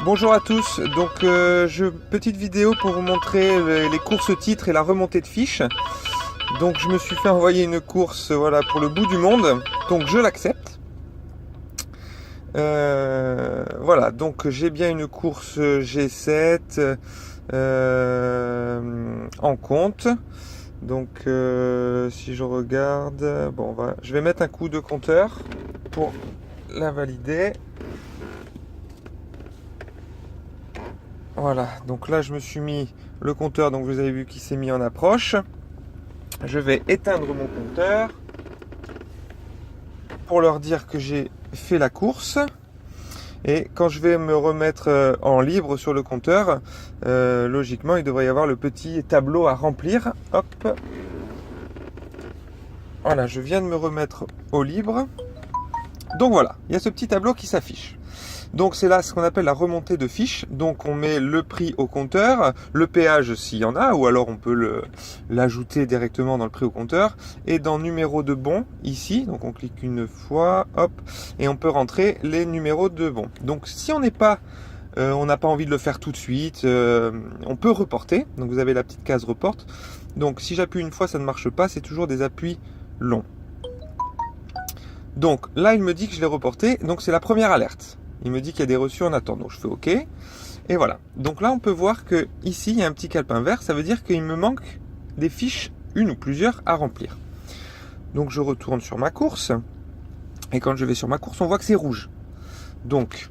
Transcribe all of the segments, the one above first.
Bonjour à tous, donc petite vidéo pour vous montrer les courses titres et la remontée de fiches. Donc je me suis fait envoyer une course voilà, pour le bout du monde, donc je l'accepte. Voilà, donc j'ai bien une course G7 en compte. Donc si je regarde, bon, je vais mettre un coup de compteur pour la valider. Voilà, donc là je me suis mis le compteur, donc vous avez vu qu'il s'est mis en approche. Je vais éteindre mon compteur pour leur dire que j'ai fait la course. Et quand je vais me remettre en libre sur le compteur, logiquement il devrait y avoir le petit tableau à remplir. Hop. Voilà, je viens de me remettre au libre. Donc voilà, il y a ce petit tableau qui s'affiche. Donc c'est là ce qu'on appelle la remontée de fiches. Donc on met le prix au compteur, le péage s'il y en a, ou alors on peut l'ajouter directement dans le prix au compteur. Et dans numéro de bon, ici, donc on clique une fois, hop, et on peut rentrer les numéros de bon. Donc si on n'a pas envie de le faire tout de suite, on peut reporter. Donc vous avez la petite case report. Donc si j'appuie une fois, ça ne marche pas, c'est toujours des appuis longs. Donc là, il me dit que je l'ai reporté, donc c'est la première alerte. Il me dit qu'il y a des reçus en attente, donc je fais OK. Et voilà. Donc là, on peut voir que ici, il y a un petit calepin vert. Ça veut dire qu'il me manque des fiches, une ou plusieurs, à remplir. Donc je retourne sur ma course. Et quand je vais sur ma course, on voit que c'est rouge. Donc,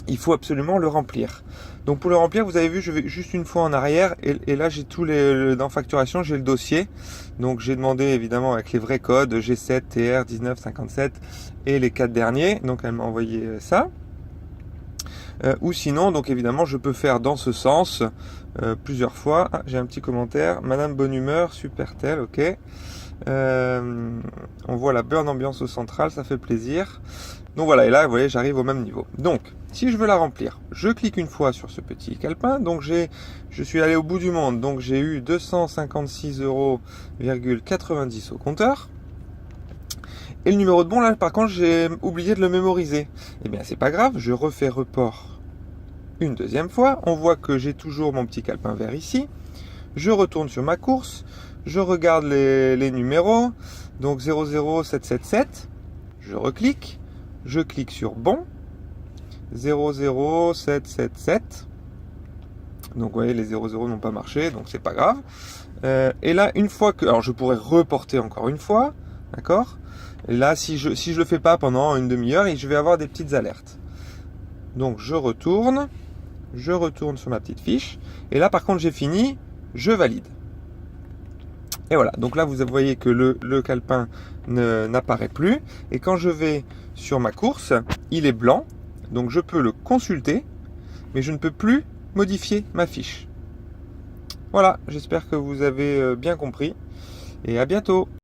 il faut absolument le remplir. Donc pour le remplir, vous avez vu, je vais juste une fois en arrière. Et là, j'ai tous dans facturation, j'ai le dossier. Donc j'ai demandé évidemment avec les vrais codes G7, TR, 19, 57 et les 4 derniers. Donc elle m'a envoyé ça. Ou sinon, donc évidemment, je peux faire dans ce sens plusieurs fois. Ah, j'ai un petit commentaire. Madame Bonne Humeur, super tel, ok. On voit la burn ambiance au central, ça fait plaisir. Donc voilà, et là, vous voyez, j'arrive au même niveau. Donc, si je veux la remplir, je clique une fois sur ce petit calepin. Donc je suis allé au bout du monde. Donc j'ai eu 256,90 € au compteur. Et le numéro de bon, là, par contre, j'ai oublié de le mémoriser. Eh bien, c'est pas grave, je refais report une deuxième fois. On voit que j'ai toujours mon petit calepin vert ici. Je retourne sur ma course. Je regarde les numéros. Donc 00777. Je reclique. Je clique sur bon. 00777. Donc, vous voyez, les 00 n'ont pas marché, donc c'est pas grave. Et là, une fois que... Alors, je pourrais reporter encore une fois. D'accord ? Et là, si je le fais pas pendant une demi-heure, je vais avoir des petites alertes. Donc, je retourne sur ma petite fiche. Et là, par contre, j'ai fini. Je valide. Et voilà. Donc là, vous voyez que le calepin n'apparaît plus. Et quand je vais sur ma course, il est blanc. Donc, je peux le consulter. Mais je ne peux plus modifier ma fiche. Voilà. J'espère que vous avez bien compris. Et à bientôt.